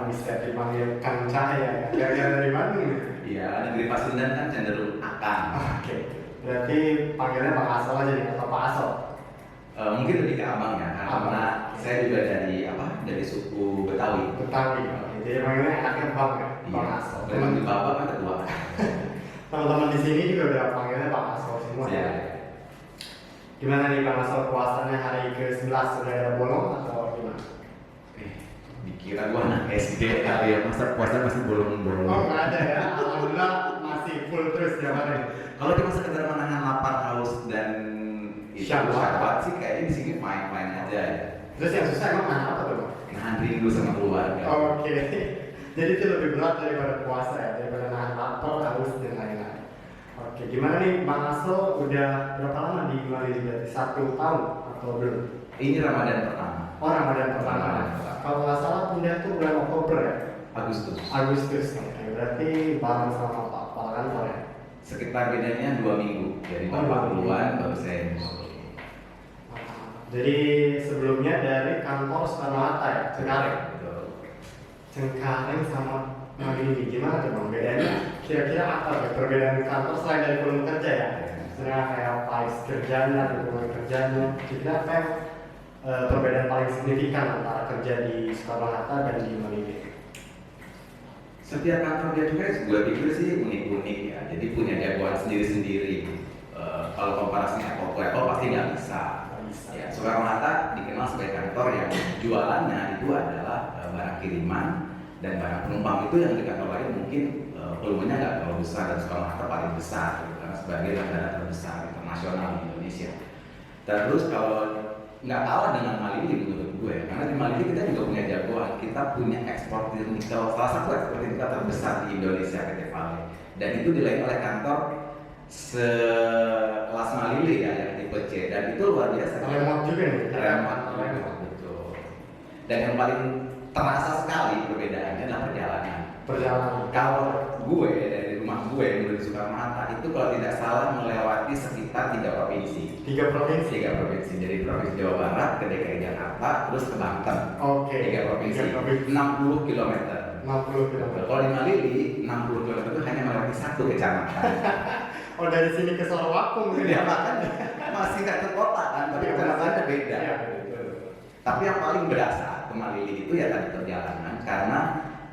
bisa dipanggil Kang Cahaya? Gara-gara dari Bandung nih? Iya, negeri Pasundan kan cenderung akang. Oke, berarti panggilnya Bang Aso aja nih atau Pak Aso? Mungkin lebih ke abang ya, karena saya juga dari suku Betawi. Betawi. Jadi panggilnya enaknya Bang ya, Bang Iya. Aso. Memang di bapak kan ketua. Teman-teman di sini juga udah panggilnya Bang Aso semua ya. Iya. Gimana nih Bang Aso, puasanya hari ke-11 sudah ada bolong atau gimana? Dikira gua anak SD kali ya, masa puasa masih bolong-bolong. Oh nggak ada ya, alhamdulillah masih full terus ya Bang. Kalau cuma sekedar menahan lapar, haus dan syahwat sih kayaknya di sini fine-fine aja ya. Terus yang susah emang nahan apa tuh Bang? Nahan rindu sama keluarga. Oke, jadi itu lebih berat daripada puasa ya, daripada nahan lapar, haus dan lain-lain. Oke, gimana nih Bang Aso udah berapa lama di Bali? Berarti 1 tahun atau belum? Ini Ramadan pertama. Oh Ramadan pertama. Kalau nggak salah pindah tuh bulan Oktober ya? Agustus. Agustus. Oke, berarti bareng sama Pak Kepala Kantor ya? Sekitar bedanya 2 minggu. Jadi Oh, bapak 2 minggu. duluan baru saya nyusul. Jadi sebelumnya dari kantor Soekarno-Hatta ya, Cengkareng. Betul. Cengkareng sama Mandiri, gimana tuh Bang? Bedanya kira-kira apa ya perbedaan kantor selain dari volume kerja ya? Misalnya kayak pace kerjanya, dukungan kerjanya, kira apa yang perbedaan paling signifikan antara kerja di Soekarno-Hatta dan di Mandiri? Setiap kantor dia juga gue pikir sih unik-unik ya. Jadi punya jagoan sendiri-sendiri. Kalau komparasi Apple to Apple pasti nggak bisa. Ya, Soekarno-Hatta dikenal sebagai kantor yang jualannya itu adalah barang kiriman dan barang penumpang. Itu yang di kantor lain mungkin volumenya nggak terlalu besar, dan Soekarno-Hatta paling besar gitu, karena sebagai bandara terbesar internasional di Indonesia. Terus kalau nggak kalah dengan Malili menurut gue, karena di Malili kita juga punya jagoan, kita punya eksportir nikel, salah satu eksportir nikel terbesar di Indonesia, PT Vale, dan itu dilayani oleh kantor sekelas Malili ya, yang tipe C, dan itu luar biasa. Remote juga nih? Remote, betul. Dan yang paling terasa sekali perbedaannya adalah perjalanan. Kalau gue dari rumah gue menuju Soekarno-Hatta itu kalau tidak salah melewati sekitar 3 provinsi. 3 provinsi? 3 provinsi, dari provinsi Jawa Barat ke DKI Jakarta, terus ke Banten. Oke. 3 provinsi, 3 60 km. 60 km. Kalau di Malili, 60 km itu hanya melewati 1 kecamatan. Oh dari sini ke Sorowako mungkin Ya makanya masih nggak ke kota kan, tapi kecamatannya beda. Iya. Tapi yang paling berasa ke Malili itu ya tadi perjalanan, karena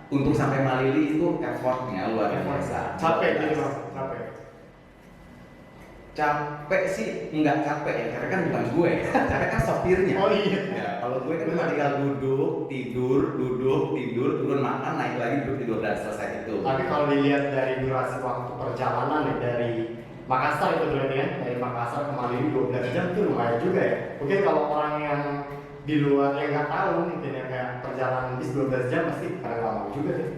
untuk sampai Malili itu effortnya luar biasa. Capek gitu Bang, capek. Capek sih nggak capek ya, karena kan bukan gue, capek kan sopirnya. Oh iya. Ya, kalau gue kan cuma tinggal duduk, tidur, turun makan, naik lagi, duduk, tidur, dan selesai itu. Tapi kalau dilihat dari durasi waktu perjalanan ya, dari Makassar itu berarti kan, dari Makassar ke Mandiri 12 jam itu lumayan juga ya. Mungkin kalau orang yang di luar yang nggak tahu mungkin ya kayak perjalanan bis 12 jam pasti pada lama juga deh.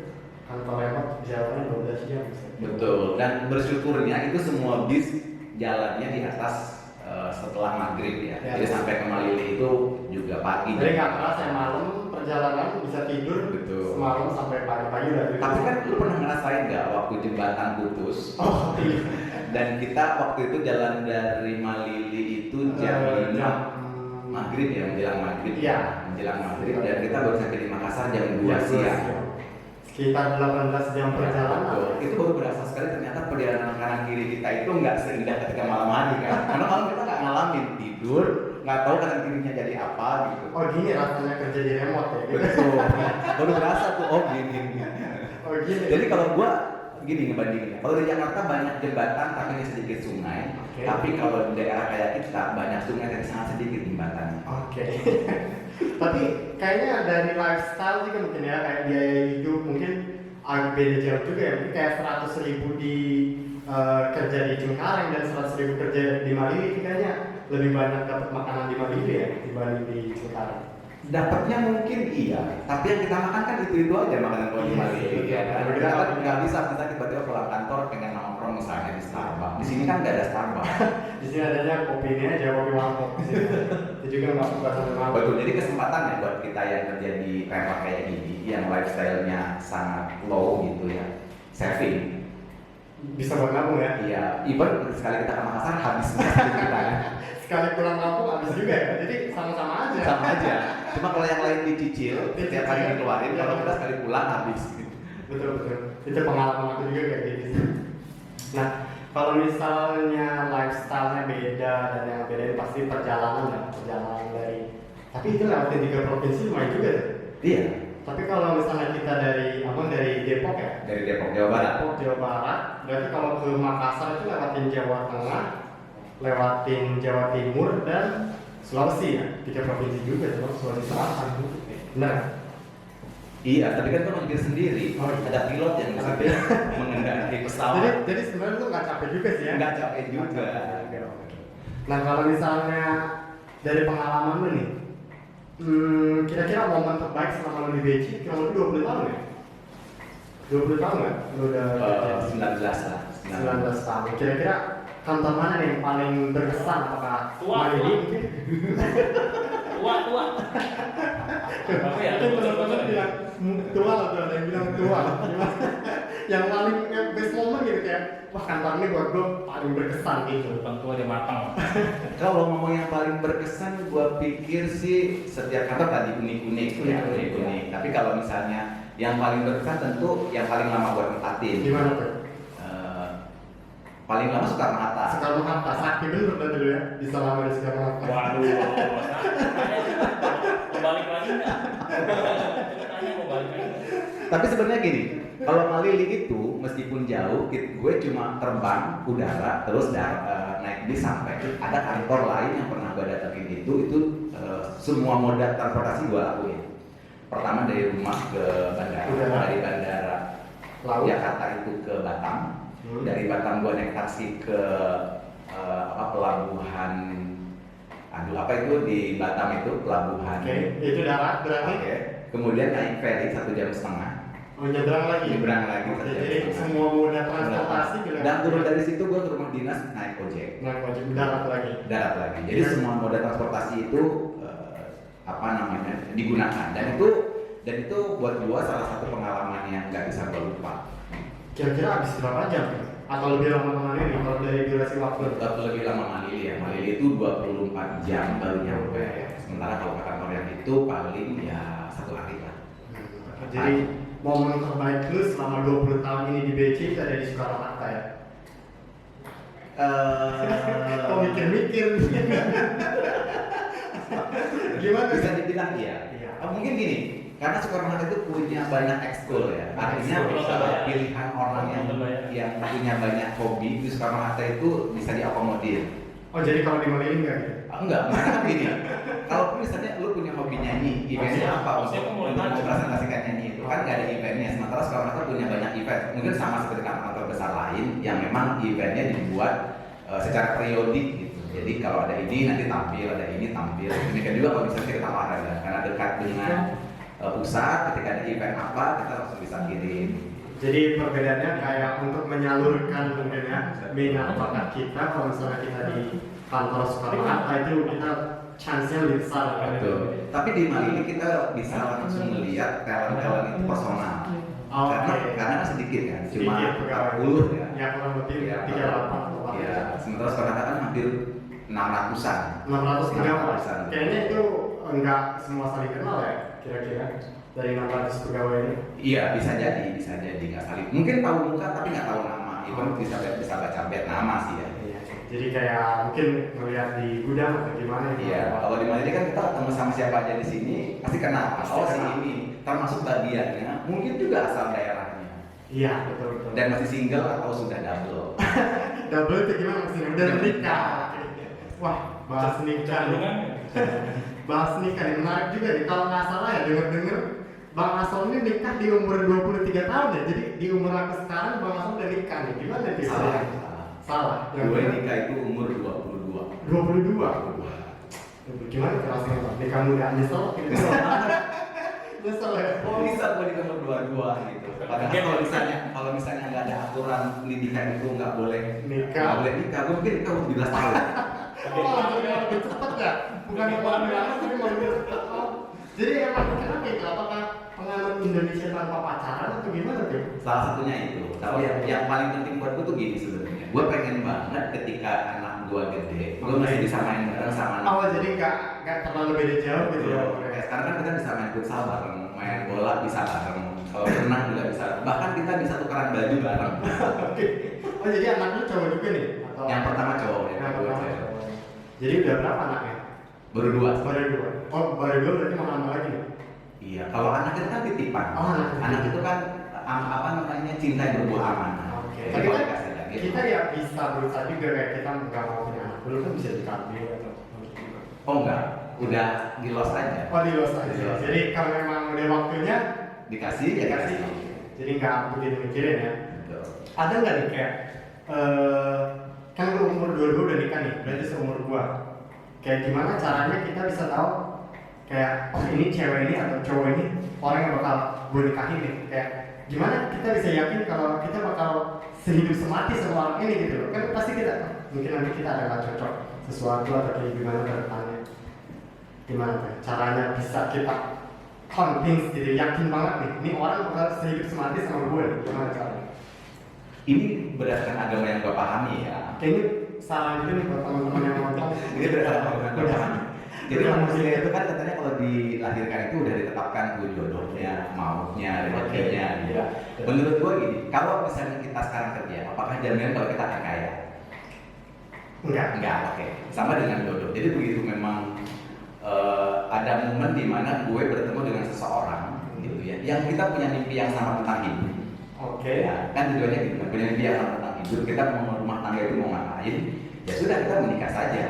Kantor remote jalannya 12 jam. Betul, dan bersyukurnya itu semua bis jalannya di atas setelah maghrib ya. Ya. Jadi sampai ke Malili itu juga pagi. Jadi nggak kerasa ya malam perjalanan bisa tidur. Betul. Semalam sampai pagi-pagi udah tidur. Tapi kan lu pernah ngerasain nggak waktu jembatan putus? Oh iya. Dan kita waktu itu jalan dari Malili itu jam 5 maghrib ya, menjelang maghrib. Iya. Menjelang maghrib, dan kita baru sampai di Makassar jam 2 siang. Sekitar 18 jam perjalanan. Betul. Itu baru berasa sekali ternyata perjalanan kanan kiri kita itu nggak seindah ketika malam hari kan. Karena malam kita nggak ngalamin tidur, nggak tahu kanan kirinya jadi apa gitu. Oh gini rasanya kerja di remote ya? Gitu. Betul. Baru berasa tuh, oh gini. Oh gini. Jadi kalau gua gini ngebandingin, kalau di Jakarta banyak jembatan tapi ini sedikit sungai. Oke. Tapi kalau di daerah kayak kita banyak sungai tapi sangat sedikit jembatannya. Oke. Tapi kayaknya dari lifestyle juga mungkin ya, kayak biaya hidup mungkin agak beda jauh juga ya. Mungkin kayak 100.000 di kerja di Cengkareng dan 100.000 kerja di Malili, kayaknya lebih banyak dapat makanan di Malili ya dibanding di Cengkareng. Dapatnya mungkin iya, tapi yang kita makan kan itu aja makanan kalau di Malili. Iya, Ya, kita kan nggak bisa kita tiba-tiba pulang kantor pengen nongkrong misalnya di Starbucks. Di sini kan nggak ada Starbucks. Di sini adanya kopinya aja, kopi mangkok di sini. Itu juga nggak buka sampai mangkok. Betul, jadi kesempatan ya buat kita yang kerja di PMK kayak gini, yang lifestyle-nya sangat low gitu ya, saving. bisa buat nabung ya. Iya, even sekali kita ke Makassar habis duit kita kan. Sekali pulang kampung habis juga ya. Jadi sama-sama aja. Sama aja. Cuma kalau yang lain dicicil, setiap hari dikeluarin, Iya. kalau kita sekali pulang habis. Betul. Itu pengalaman aku juga kayak gitu sih. Nah, kalau misalnya lifestyle-nya beda dan yang beda ini pasti perjalanan ya, perjalanan dari. Tapi itu lewatin 3 provinsi lumayan juga deh. Iya. Tapi kalau misalnya kita dari Depok ya, Dari Depok, Jawa Barat. Depok, Jawa Barat, berarti kalau ke Makassar itu lewatin Jawa Tengah, lewatin Jawa Timur dan Sulawesi ya, 3 provinsi juga, terus Sulawesi Selatan. Benar? Iya, tapi kan itu mikir sendiri. Oh, iya. Ada pilot yang bisa mengendarai pesawat. Jadi sebenarnya itu nggak capek juga sih ya? Nggak capek juga. Nah kalau misalnya dari pengalaman lu nih, kira-kira momen terbaik selama lu di BC kurang lebih 20 tahun ya? 20 tahun nggak? Lu udah 19 lah. 19 tahun. Kira-kira kantor mana nih yang paling berkesan? Apakah Mandiri mungkin? Tua. Apa ya? Mungkin teman-teman bilang tua lah tuh, ada yang bilang tua. Yang paling best moment gitu kayak, wah kantor ini buat gue paling berkesan gitu. Bukan tua dia matang. Kalau ngomong yang paling berkesan, gua pikir sih setiap kantor tadi unik-unik ya, unik-unik. Tapi kalau misalnya yang paling berkesan tentu yang paling lama gua tempatin. Gimana tuh? Paling lama Soekarno-Hatta. Soekarno-Hatta, sakti bener berarti dulu ya, bisa lama di Soekarno-Hatta. Waduh. Mau balik lagi nggak? Tanya mau balik lagi. Tapi sebenarnya gini, kalau Malili itu meskipun jauh, gue cuma terbang udara terus naik bis sampai. Ada kantor lain yang pernah gue datengin itu semua moda transportasi gue lakuin. Pertama dari rumah ke bandara, dari bandara Jakarta itu ke Batam. Dari Batam gue naik taksi ke pelabuhan, apa itu di Batam itu pelabuhan. Oke, itu darat berarti. Oke. Kemudian naik ferry 1,5 jam. Nyebrang lagi. Nyebrang lagi. Oke, jadi semua moda transportasi bila. Dan turun dari situ gue ke rumah dinas naik ojek. Naik ojek darat lagi. Darat lagi. Jadi semua moda transportasi itu digunakan dan itu buat gue salah satu pengalaman yang nggak bisa gue lupa. Kira-kira habis berapa jam? Atau lebih lama kemana nih kalau dari durasi waktu? Lebih lama Malili ya. Malili itu 24 jam baru nyampe. Sementara kalau ke kantor yang itu paling ya 1 hari lah. Jadi momen terbaik lu selama 20 tahun ini di BC itu ada di Soekarno-Hatta ya? Kok mikir-mikir? Gimana? Bisa dibilang iya. Mungkin gini, karena Soekarno-Hatta itu punya banyak ekskul ya. Artinya pilihan orang yang punya banyak hobi di Soekarno-Hatta itu bisa diakomodir. Oh jadi kalau di Malili enggak gitu? Enggak, karena kan gini. Kalau misalnya lu punya hobi nyanyi, eventnya apa? Untuk mempresentasikan nyanyi itu kan nggak ada eventnya. Sementara Soekarno-Hatta punya banyak event. Mungkin sama seperti kantor besar lain yang memang eventnya dibuat secara periodik gitu. Jadi kalau ada ini nanti tampil, ada ini tampil. Demikian juga kalau misalnya kita olahraga, karena dekat dengan pusat, ketika ada event apa kita langsung bisa kirim. Jadi perbedaannya kayak untuk menyalurkan mungkin ya minat bakat kita kalau misalnya kita di kantor Soekarno-Hatta itu kita chance-nya lebih besar. Betul. Tapi di Malili kita bisa langsung melihat talent-talent itu personal. Karena sedikit kan, cuma 40 ya. Ya kurang lebih 38 atau 40. Ya, sementara Soekarno-Hatta kan hampir 600-an. 600 kayaknya itu enggak semua saling kenal ya kira-kira dari 600 pegawai ini. Iya, bisa jadi nggak saling. Mungkin tahu muka tapi nggak tahu nama. Itu bisa baca nama sih ya. Iya. Jadi kayak mungkin ngelihat di gudang atau gimana gitu. Iya, kalau di Malili kan kita ketemu sama siapa aja di sini pasti kenal. Oh si ini, termasuk bagiannya, mungkin juga asal daerahnya. Iya betul. Dan masih single atau sudah double. Double itu gimana maksudnya? Udah menikah. Wah, bahas nikah. Bahas nikah ini menarik juga nih. Kalau nggak salah ya denger Bang Asol ini nikah di umur 23 tahun ya. Jadi di umur aku sekarang Bang Asol udah nikah nih. Gimana nih? Salah. Gue nikah itu umur 22. 22. Gimana rasanya Bang? Nikah muda nyesel? Nyesel ya? Oh bisa gue nikah umur 22 gitu. Padahal kalau misalnya nggak ada aturan pendidikan itu nggak boleh nikah, gue mungkin nikah umur 17 tahun. Oh, lebih cepat ya? Bukan yang paling lama tapi mau lebih cepat. Jadi emang kenapa itu? Apakah penganut Indonesia tanpa pacaran atau gimana tuh? Salah satunya itu. Tapi yang paling penting buat gue tuh gini sebenarnya. Gue pengen banget ketika anak gue gede, gue masih bisa main bareng sama anak. Oh, jadi nggak terlalu beda jauh gitu ya? Kayak sekarang kan kita bisa main futsal bareng, main bola bisa bareng, kalau renang juga bisa. Bahkan kita bisa tukeran baju bareng. Oke. Oh, jadi anaknya cowok juga nih? Atau? Yang pertama cowok, yang Yang kedua pertama cewek. cowok. Jadi udah berapa anaknya? Baru dua. Baru dua. Oh, baru dua berarti mau nambah lagi nih? Iya, kalau anak itu kan titipan. Oh, anak itu kan apa namanya, cinta yang berbuah amanah. Oke. Jadi Tapi kalau kan dikasih lagi, kita ya bisa berusaha juga kayak kita nggak mau punya anak dulu kan bisa diambil atau oh enggak, udah di los aja. oh di luar aja. Di los. Jadi kalau memang udah waktunya Dikasih ya dikasih. dikasih. Jadi nggak begitu mikirin ya. Betul. Ada nggak nih kayak kan lu umur 22 udah nikah nih, berarti seumur gua. Kayak gimana caranya kita bisa tahu kayak oh ini cewek ini atau cowok ini orang yang bakal gue nikahin nih. Kayak gimana kita bisa yakin kalau kita bakal sehidup semati sama orang ini gitu loh. Kan pasti kita mungkin nanti kita ada nggak cocok sesuatu atau kayak gimana ke depannya. Gimana tuh caranya bisa kita convince gitu, yakin banget nih ini orang bakal sehidup semati sama gue nih. Gimana caranya? Ini berdasarkan agama yang gue pahami ya. Kayaknya saran itu nih buat teman-teman yang nonton. Ini berdasarkan agama yang gue pahami. Jadi manusia itu kan katanya kalau dilahirkan itu udah ditetapkan tuh jodohnya, mautnya, rezekinya. Iya. Menurut gue gini, kalau misalnya kita sekarang kerja, apakah jaminan kalau kita akan kaya? Enggak, oke. Sama dengan jodoh. Jadi begitu memang ada momen di mana gue bertemu dengan seseorang, gitu ya, yang kita punya mimpi yang sama tentang hidup. Oke. Ya, kan tujuannya gitu, punya mimpi yang sama tentang hidup. Kita mau rumah tangga itu mau ngapain? Ya sudah, kita menikah saja.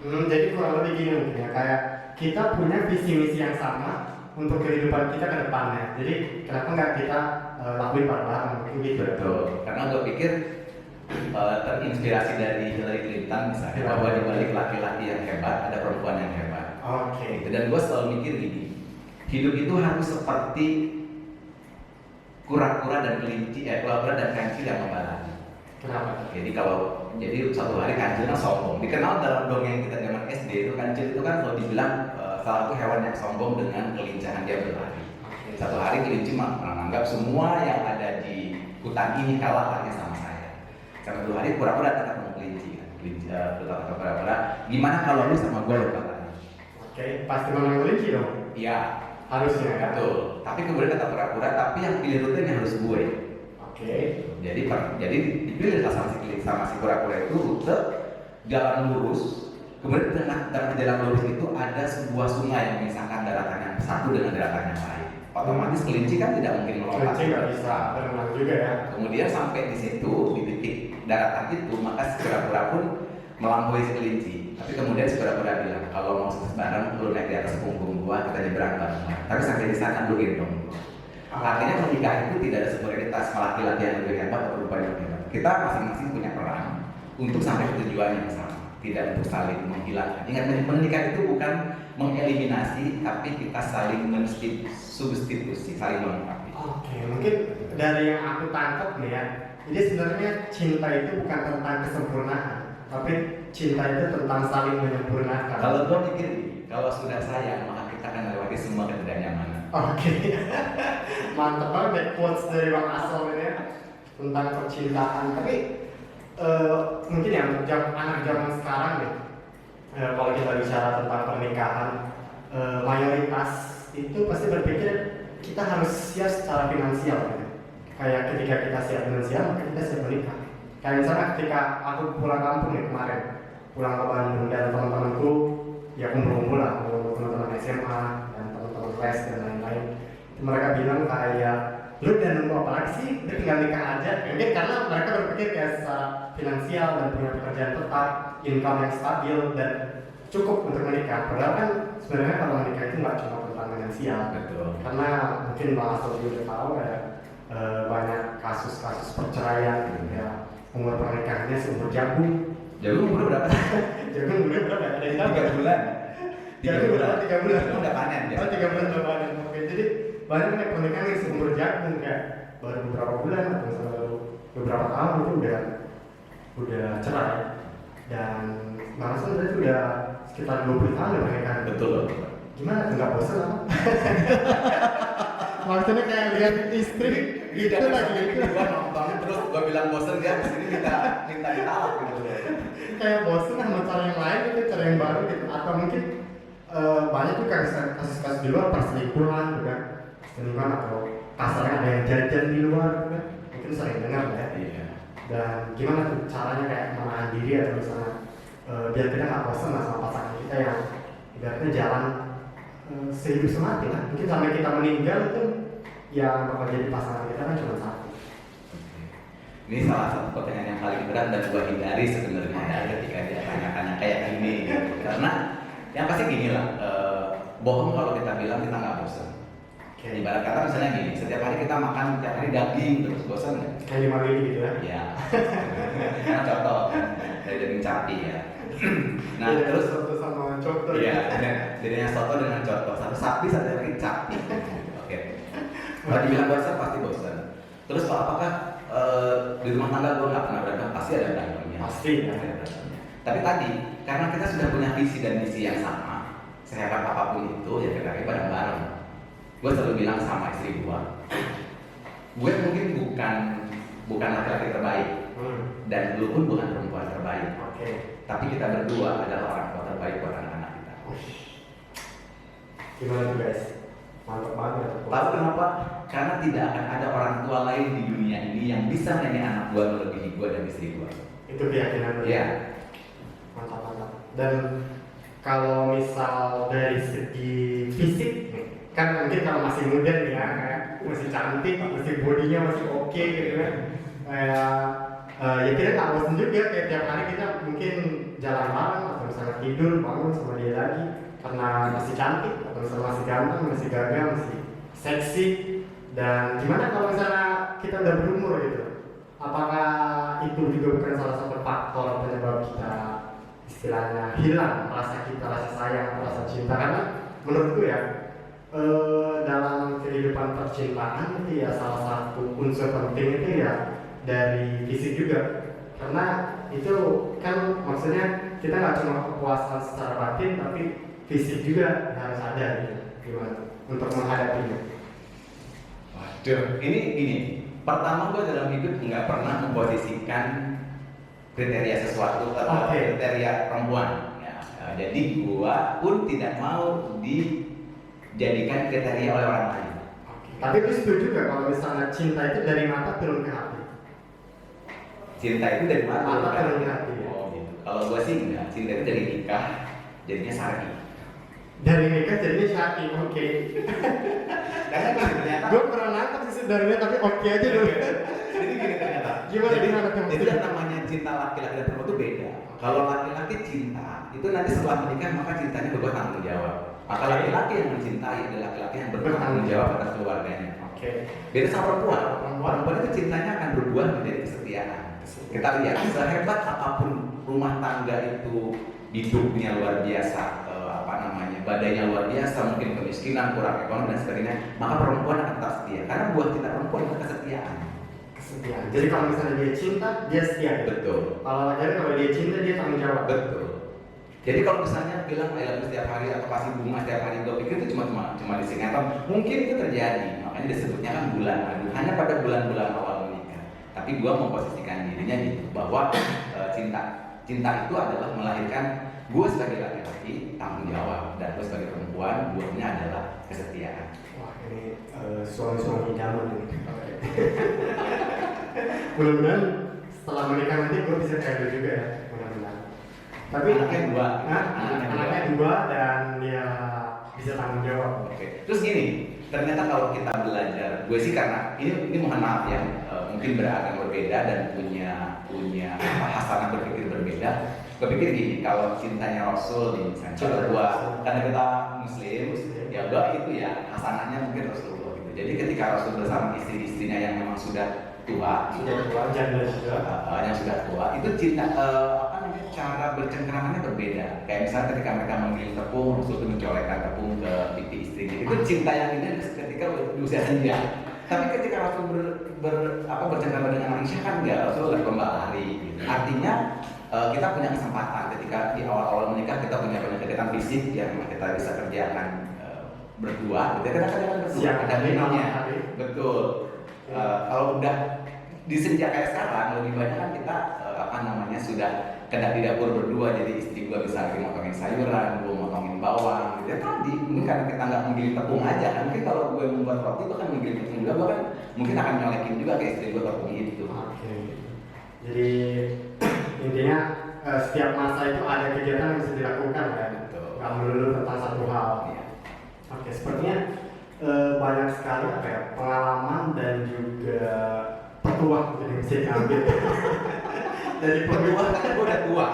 Jadi kurang lebih gini mungkin ya, kayak kita punya visi misi yang sama untuk kehidupan kita ke depannya. Jadi kenapa nggak kita lakuin bareng-bareng mungkin gitu. Betul. Karena gue pikir terinspirasi dari Hillary Clinton misalnya, Ya. bahwa di balik laki-laki yang hebat ada perempuan yang hebat. Oke. Dan gue selalu mikir gini, hidup itu harus seperti kura-kura dan kelinci, kura-kura dan kancil yang membalani. Kenapa? Jadi satu hari kancilnya sombong. Dikenal dalam dongeng kita zaman SD itu kancil itu kan kalau dibilang salah satu hewan yang sombong dengan kelincahan dia berlari. Oke. Satu hari kelinci menganggap semua yang ada di hutan ini kalah lari sama saya. Satu hari pura-pura datang ketemu kelinci. Kelinci pura-pura, gimana kalau lu sama gue lo lari? Oke, pasti menang kelinci dong. Iya, Harusnya kan. betul. Tapi kemudian kata pura-pura, tapi yang pilih rutenya harus gue. Oke. Jadi dipilih sama si kura-kura itu rute jalan lurus. Kemudian di tengah jalan lurus itu ada sebuah sungai yang memisahkan daratan yang satu dengan daratan yang lain. Otomatis kelinci kan tidak mungkin melompat. Kelinci nggak bisa berenang juga ya. Kemudian sampai di situ di titik daratan itu, maka si kura-kura pun melampaui si kelinci. Tapi kemudian si kura-kura bilang, kalau mau sukses bareng, lu naik di atas punggung gua, kita nyebrang bareng. Tapi sampai di sana lu gendong gua. Artinya menikah itu tidak ada sekurititas laki-laki yang lebih hebat atau perempuan yang lebih hebat. Kita masing-masing punya peran untuk sampai ke tujuan yang sama, tidak untuk saling menghilangkan. Ingat, menikah itu bukan mengeliminasi, tapi kita saling mensubstitusi, saling melengkapi. Oke, mungkin dari yang aku tangkap nih ya. Jadi sebenarnya cinta itu bukan tentang kesempurnaan, tapi cinta itu tentang saling menyempurnakan. Kalau gue mikir, kalau sudah sayang, maka kita akan melewati semua ketidaknyamanan. Oke. Mantap banget quotes dari Bang Asol ini ya, tentang percintaan. Tapi mungkin ya untuk anak zaman sekarang nih, kalau kita bicara tentang pernikahan, mayoritas itu pasti berpikir kita harus siap secara finansial gitu. Kayak ketika kita siap finansial, maka kita siap menikah. Kayak misalnya ketika aku pulang kampung nih kemarin, pulang ke Bandung dan teman-temanku ya kumpul-kumpul lah, teman-teman SMA dan teman-teman les dan lain-lain. Mereka bilang kayak, lu dan nunggu apa lagi sih? Udah tinggal nikah aja. Mungkin karena mereka berpikir kayak secara finansial dan punya pekerjaan tetap, income yang stabil dan cukup untuk menikah. Padahal kan sebenarnya kalau menikah itu nggak cuma tentang finansial. Betul. Karena mungkin Bang Asol juga tahu ya, banyak kasus-kasus perceraian gitu ya. Umur pernikahannya seumur jagung. Jagung umur berapa? Jagung umurnya berapa? Ada yang tahu? 3 bulan. Jagung udah 3 bulan. Itu udah panen ya. Oh, 3 bulan udah panen. Oke, jadi banyak nih pernikahan yang seumur jagung kayak baru beberapa bulan atau misalnya baru beberapa tahun itu udah cerai. Dan Bang Asol berarti udah sekitar 20 tahun ya pernikahan. Betul. gimana tuh, nggak bosan apa? Maksudnya kayak lihat istri gitu lagi gitu. Gua nonton terus gua bilang bosen, dia kesini minta ditolak gitu. Kayak bosan sama cara yang lain gitu, cara yang baru gitu. Atau mungkin banyak tuh kasus-kasus di luar perselingkuhan gitu kan, selingkuhan atau kasarnya ada yang jajan di luar gitu kan, mungkin sering dengar ya. Iya. Dan gimana tuh caranya kayak menahan diri atau misalnya biar kita nggak bosan lah sama pasangan kita yang ibaratnya jalan sehidup semati lah, mungkin sampai kita meninggal itu yang bakal jadi pasangan kita kan cuma satu. Ini salah satu pertanyaan yang paling berat dan gua hindari sebenarnya ya, ketika dia tanya-tanya kayak gini gitu. Karena yang pasti gini lah, bohong kalau kita bilang kita nggak bosan. Ibarat kata misalnya gini, setiap hari kita makan tiap hari daging terus bosan nggak? Kayak 5 mili gitu ya. Iya. Karena contoh dari daging sapi ya. Nah Iya, terus soto sama coto. iya, jadinya soto dengan coto, satu sapi satu lagi sapi. Oke. Kalau dibilang bosan pasti bosan. Terus kalau apakah di rumah tangga gue nggak pernah berantem, pasti ada berantemnya. Pasti ya. Ada berantemnya. Tapi tadi karena kita sudah punya visi dan misi yang sama, sehebat apapun itu ya kita bareng-bareng. Gue selalu bilang sama istri gue mungkin bukan laki-laki terbaik, dan lu pun bukan perempuan terbaik. Oke. Tapi kita berdua adalah orang tua terbaik buat anak-anak kita. Gimana tuh guys? Mantap banget. Tahu kenapa? Karena tidak akan ada orang tua lain di dunia ini yang bisa menyayangi anak gua melebihi gua dan istri gua. Itu keyakinan lu. Iya. Mantap. Dan kalau misal dari segi fisik, kan mungkin kalau masih muda nih ya, kayak masih cantik, masih bodinya masih oke gitu kan. Kayak ya kita nggak bosan juga, kayak tiap hari kita mungkin jalan bareng atau misalnya tidur bangun sama dia lagi karena masih cantik atau misalnya masih ganteng, masih gagah, masih seksi. Dan gimana kalau misalnya kita udah berumur gitu? Apakah itu juga bukan salah satu faktor penyebab kita istilahnya hilang rasa kita, rasa sayang, rasa cinta? Karena menurutku ya dalam kehidupan percintaan itu ya salah satu unsur penting itu ya dari fisik juga, karena itu kan maksudnya kita nggak cuma kepuasan secara batin tapi fisik juga harus ada gitu. Gimana untuk menghadapinya? Waduh, ini pertama gue dalam hidup nggak pernah memposisikan kriteria sesuatu atau kriteria perempuan ya. Jadi gue pun tidak mau dijadikan kriteria oleh orang lain. Tapi lu setuju gak kalau misalnya cinta itu dari mata turun ke hati? Cinta itu dari mata turun ke hati ya? Oh gitu. Kalau gue sih enggak, cinta itu dari nikah jadinya syar'i. Dari nikah jadinya syar'i, oke. Karena ternyata Gue pernah nangkep sih sebenarnya, tapi oke aja dulu. jadi gini ternyata. Gimana tuh? Jadi yang namanya cinta laki-laki dan perempuan itu beda. Kalau laki-laki cinta itu nanti setelah menikah maka cintanya berbuat tanggung jawab. Maka laki-laki yang mencintai adalah laki-laki yang bertanggung jawab atas keluarganya. Oke. Beda sama perempuan. Perempuan itu cintanya akan berbuah menjadi kesetiaan. Kita lihat sehebat apapun rumah tangga itu hidupnya luar biasa, badainya luar biasa, mungkin kemiskinan, kurang ekonomi dan sebagainya, maka perempuan akan tetap setia. Karena buat kita perempuan itu kesetiaan. Kesetiaan. Jadi kalau misalnya dia cinta, dia setia. Betul. Kalau dia cinta, dia tanggung jawab. Betul. Jadi kalau misalnya bilang I love you setiap hari atau kasih bunga setiap hari, gue pikir itu cuma di sinetron. Mungkin itu terjadi, makanya disebutnya kan bulan madu. Hanya pada bulan-bulan awal menikah. Tapi gue memposisikan dirinya gitu bahwa cinta itu adalah melahirkan gue sebagai laki-laki tanggung jawab dan gue sebagai perempuan buahnya adalah kesetiaan. Wah ini suami-suami zaman ini. Mudah-mudahan setelah menikah nanti gue bisa kayak lu juga ya, mudah-mudahan. Tapi anaknya dua dan dia bisa tanggung jawab. Oke. Terus gini, ternyata kalau kita belajar, gue sih karena ini mohon maaf ya, mungkin beragam berbeda dan punya hasanah berpikir berbeda. Gue pikir gini, kalau cintanya Rasul nih, misalnya kalau gue, karena kita Muslim, ya gue itu ya hasanahnya mungkin Rasulullah gitu. Jadi ketika Rasul bersama istri-istrinya yang memang sudah tua, yang sudah tua, itu cinta cara bercengkramannya berbeda. Kayak misalnya ketika mereka mengirim tepung, Rasul itu mencolekkan tepung ke pipi istrinya. Itu cinta yang indah ketika usia senja. Tapi ketika Rasul bercengkrama dengan Aisyah kan enggak, Rasul lomba lari. Artinya kita punya kesempatan ketika di awal-awal menikah kita punya banyak kegiatan fisik yang kita bisa kerjakan berdua, kita kerjakan berdua, ada minumnya, betul. Kalau udah di senja kayak sekarang lebih banyak kan kita sudah kena di dapur berdua, jadi istri gua bisa lagi motongin sayuran, gua motongin bawang gitu ya tadi. Mungkin karena kita nggak menggiling tepung aja kan, mungkin kalau gue membuat roti itu kan menggiling tepung juga, gua kan mungkin akan nyolekin juga ke istri gua tepung itu. Oke. Jadi intinya setiap masa itu ada kegiatan yang bisa dilakukan kan, nggak melulu tentang satu hal. Iya. Oke, sepertinya banyak sekali pengalaman dan juga petuah yang bisa diambil dari Berdua kan gue udah tua.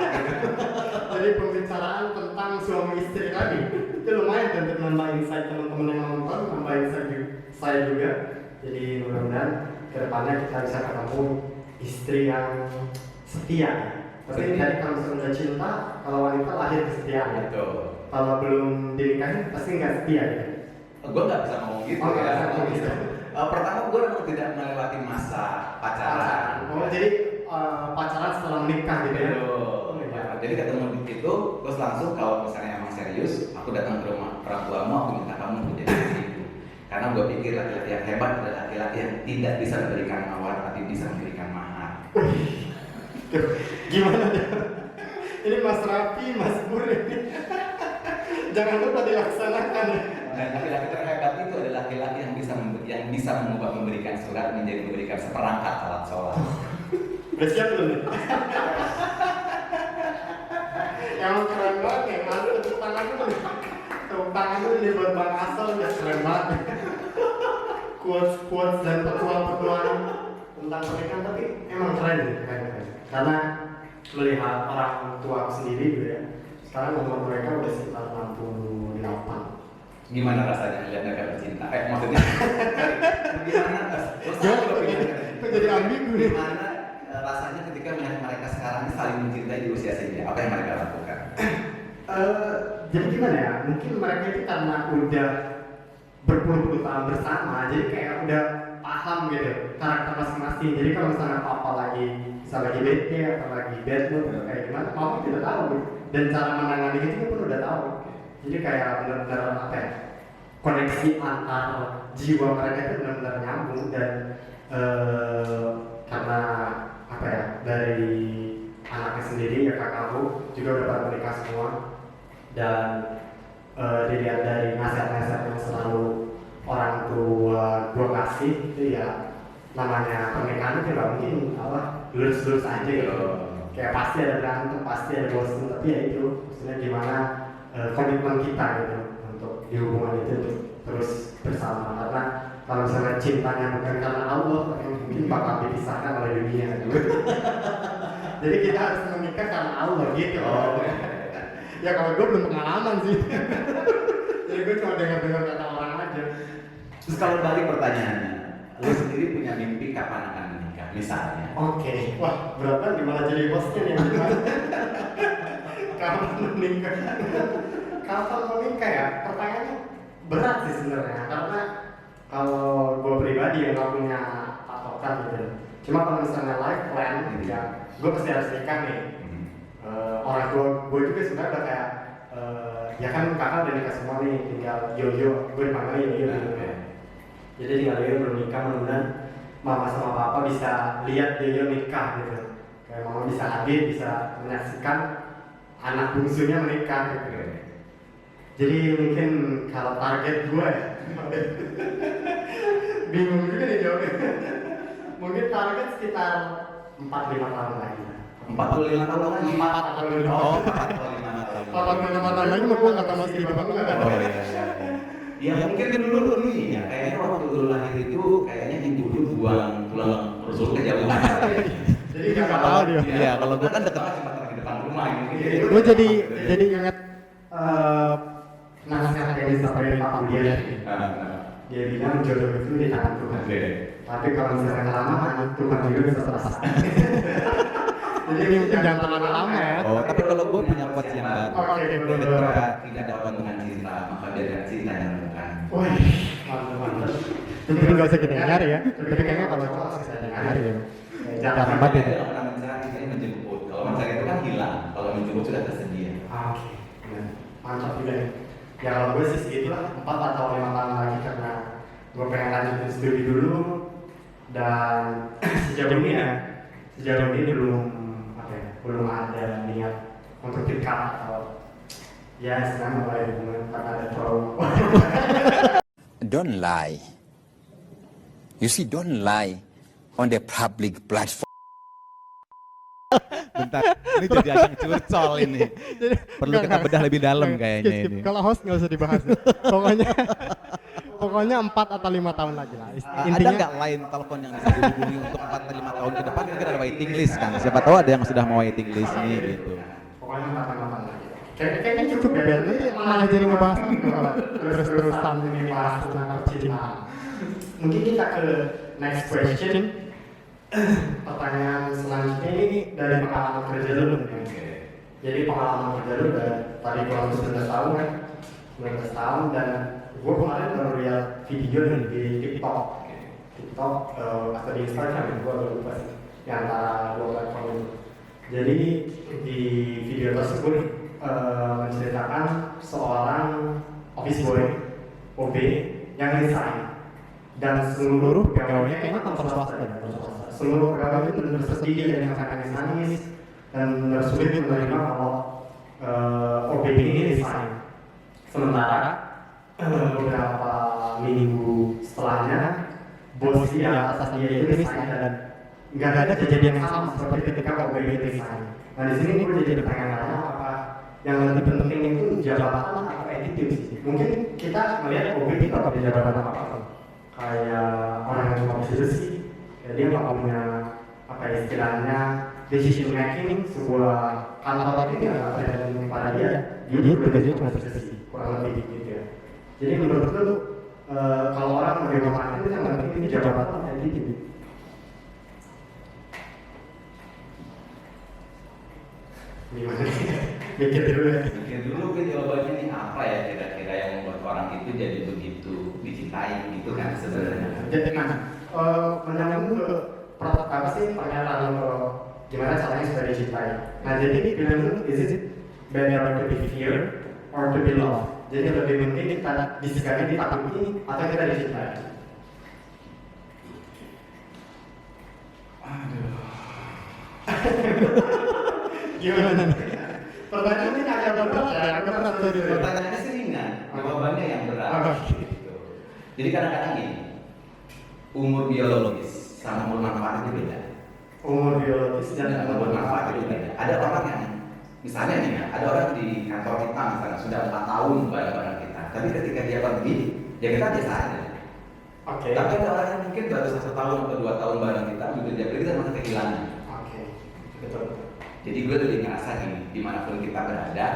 dari pembicaraan tentang suami istri tadi. Itu lumayan kan untuk nambah insight teman-teman yang nonton, nambah insight saya juga. Jadi mudah-mudahan kedepannya kita bisa ketemu istri yang setia. Tapi ini tadi kalau misalnya udah cinta, kalau wanita lahir kesetiaan ya. Betul. Kalau belum dinikahin pasti nggak setia ya. Gue nggak bisa ngomong gitu Oh, nggak ya. bisa ngomong gitu. Pertama gue memang tidak melewati masa pacaran. Oh, jadi pacaran setelah menikah gitu ya? Betul. Jadi ketemu itu, terus langsung kalau misalnya emang serius, aku datang ke rumah orang tuamu, aku minta kamu menjadi istriku. Karena gue pikir laki-laki yang hebat adalah laki-laki yang tidak bisa memberikan mawar, tapi bisa memberikan mahar. Gimana ya? Ini Mas Rafi, Mas Pur ini. Jangan lupa dilaksanakan ya. Dan laki-laki terhebat itu adalah laki-laki yang bisa memberikan surat menjadi memberikan seperangkat alat sholat. Udah siap belum nih? Emang keren banget ya, Mas. Tepuk tangan dulu. Tepuk tangan dulu nih buat Bang Asal, ya keren banget. Quotes dan petualang tentang pernikahan, tapi emang keren nih, keren. Karena melihat orang tua aku sendiri gitu ya. Sekarang umur mereka udah sekitar 68. Gimana rasanya lihat mereka bercinta? Maksudnya gimana? Jadi ambigu nih. Gimana rasanya ketika melihat mereka sekarang saling mencintai di usia senja? Apa yang mereka lakukan? Jadi gimana ya? Mungkin mereka itu karena udah berpuluh-puluh tahun bersama, jadi kayak udah paham gitu karakter masing-masing. Jadi kalau misalnya papa lagi bete atau lagi bad mood atau kayak gimana, mama tidak tahu gitu. Dan cara menangani itu pun udah tahu. Jadi kayak benar-benar koneksi antar jiwa mereka itu benar-benar nyambung. Dan karena dari anaknya sendiri ya kakakku juga udah pada menikah semua, dan dilihat dari nasihat-nasihat yang selalu orang tua gua kasih itu ya, namanya pernikahan itu nggak mungkin lurus-lurus aja gitu. Kayak pasti ada berantem, pasti ada bosan, tapi ya itu maksudnya gimana komitmen kita gitu untuk di hubungan itu untuk terus bersama. Karena kalau misalnya cintanya bukan karena Allah, mungkin bakal dipisahkan oleh dunia gitu. Jadi kita harus menikah karena Allah gitu. Ya kalau gue belum pengalaman sih. Jadi gue cuma dengar-dengar kata orang aja. Terus kalau balik pertanyaannya, lu sendiri punya mimpi kapan akan menikah? Misalnya. Oke. Wah, berarti gimana jadi hostnya nih? Kapan menikah? Kapan menikah ya? Pertanyaannya berat sih sebenarnya, karena kalau gue pribadi yang nggak punya patokan gitu. Cuma kalau misalnya life plan, ya gue pasti harus nikah nih. Orang tua gue juga sebenarnya udah kayak ya kan kakak udah nikah semua nih, tinggal Yoyo, gue dipanggil Yoyo gitu. Jadi tinggal Yoyo belum nikah, mudah-mudahan mama sama papa bisa lihat Yoyo nikah gitu. Kayak mama bisa hadir, bisa menyaksikan anak bungsunya menikah gitu. Jadi mungkin kalau target gue ya, bingung juga nih jawabnya. Mungkin target sekitar 4-5 tahun lagi. 45 tahun lagi. 4 atau 5 Oh, tahun. 45 4 tahun lagi mah gue kata Mas Ibu banget. Oh iya. Ya mungkin dulu nih ya, kayaknya waktu lu lahir itu kayaknya ibu lu pulang rusuh kejauhan. Jadi nggak tahu dia. Iya, Iya, kalau gua kan dekat cuma di depan rumah gitu. gue jadi ingat nasihat yang disampaikan Pak Budian. Dia bilang jodoh itu di tangan Tuhan. Tapi kalau misalnya kelamaan, Tuhan juga bisa selesai. Jadi ini mungkin jangan terlalu lama ya. Oh, tapi kalau gue punya quotes yang baru. Oke, Ketika tidak dapat dengan cinta, maka biarkan cinta yang menemukan. wah, mantap. Jadi nggak usah kita nyari ya. Tapi kayaknya kalau cowok bisa nyari ya. Jangan banget ya. Kalau pernah mencari, saya menjemput. Kalau mencari itu kan hilang. hilang kalau menjemput sudah tersedia. Oke, mantap juga ya. Ya kalau gue sih segitulah 4 atau 5 tahun lagi karena gue pengen lanjutin studi dulu dan sejauh ini belum belum ada niat untuk dekat atau ya sedang mulai hubungan karena ada trauma. Don't lie. You see, don't lie on the public platform. Bentar, ini jadi ajang curcol ini. Perlu kita bedah lebih dalam kayaknya ini. Kalau host nggak usah dibahas. Pokoknya 4 atau 5 tahun lagi lah. Ada nggak lain telepon yang bisa dihubungi untuk 4 atau 5 tahun ke depan? Mungkin ada waiting list kan. Siapa tahu ada yang sudah mau waiting list nih gitu. Pokoknya 4 atau 5 tahun lagi. Kayaknya cukup ya. Nanti malah jadi ngebahas kalau terus-terusan ini bahas tentang percintaan. Mungkin kita ke next question. Pertanyaan selanjutnya ini dari pengalaman kerja dulu nih. Jadi pengalaman kerja dulu tadi kurang 19 tahun kan, 19 tahun dan gue kemarin baru lihat video nih di TikTok atau di Instagram, gue lupa sih, yang antara 2 platform itu. Jadi di video tersebut menceritakan seorang office boy OB yang resign dan seluruh pegawainya kayaknya kantor swasta ya, seluruh pegawai itu benar sedih dan yang sangat nangis dan benar sulit menerima kalau OB ini resign. Sementara beberapa minggu setelahnya bos di atas dia itu resign dan nggak ada kejadian yang sama seperti ketika OB itu resign. Nah di sini gue jadi pengen tanya apa yang lebih penting itu jabatan atau attitude sih? Mungkin kita melihat OB itu nggak punya jabatan apa-apa, kayak orang yang cuma bersih, dia nggak punya apa istilahnya decision making sebuah kantor ini nggak ada pada dia tugasnya cuma bersih, kurang lebih gitu ya. Jadi menurut lu kalau orang menerima itu yang penting jabatan atau attitude? Gimana sih? Mikir dulu ya. Mikir dulu kan jawabannya ini apa ya kira-kira yang membuat orang itu jadi begitu dicintai gitu kan sebenarnya. Jadi menyambung ke apa sih pernyataan lo gimana caranya supaya dicintai. Nah jadi bilang dulu, is it better to be feared or to be loved? Jadi lebih penting kita disegani, ditakuti atau kita dicintai? Aduh. Gimana nih? Pertanyaan ini agak berat sorry. Pertanyaannya sih ringan, jawabannya yang berat. Gitu. Jadi kadang-kadang gini, umur biologis sama umur manfaat itu beda. Umur biologis dan umur manfaat itu beda. Ada orang yang, misalnya nih ya, ada orang di kantor kita misalnya sudah 4 tahun bareng-bareng kita, tapi ketika dia pergi, ya kita biasa aja. Oke. Tapi ada orang yang mungkin baru 1 tahun atau 2 tahun bareng kita, begitu dia pergi kita merasa kehilangan. Oke, betul. Jadi gue lebih ngerasa gini, dimanapun kita berada,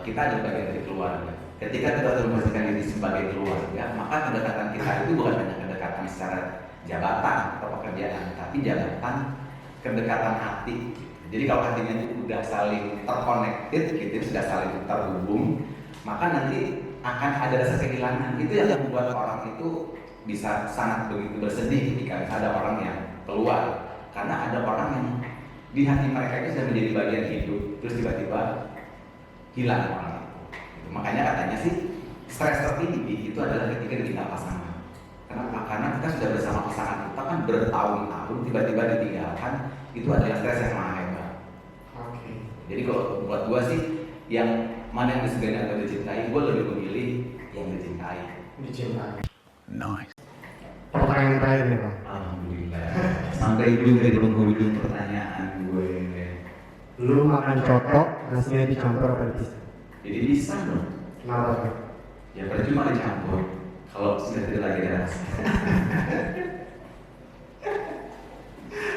kita ada bagian dari keluarga. Ketika kita sudah memposisikan diri sebagai keluarga, maka kedekatan kita itu bukan hanya kedekatan secara jabatan atau pekerjaan, tapi kedekatan hati. Jadi kalau hatinya itu udah saling terconnected, gitu, sudah saling terhubung, maka nanti akan ada rasa kehilangan. Itu yang membuat orang itu bisa sangat begitu bersedih ketika ada orang yang keluar, karena ada orang yang di hati mereka itu sudah menjadi bagian hidup, terus tiba-tiba hilang orang itu. Makanya katanya sih stres tertinggi itu adalah ketika ditinggal pasangan. Kenapa? Karena kita sudah bersama pasangan kita kan bertahun-tahun, tiba-tiba ditinggalkan, itu adalah stres yang sangat hebat. Oke. Jadi kalau buat gua sih, yang mana yang disegani atau dicintai, gua lebih memilih yang dicintai. Dicintai. Nice. Pertanyaan terakhir nih Bang. Alhamdulillah. Sampai juga di penghujung pertanyaan gue. Lu makan coto, nasinya dicampur apa dipisah? Jadi bisa dong. Kenapa Bang? Ya percuma dicampur kalau sudah tidak lagi ada rasa.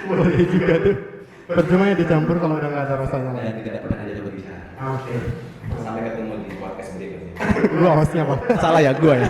Boleh juga tuh. Percuma ya dicampur kalau udah nggak ada rasanya lagi. Dan tidak pernah jadi berbicara. Oke. Sampai ketemu di podcast berikutnya. Lu hostnya Bang. Salah ya gua ya.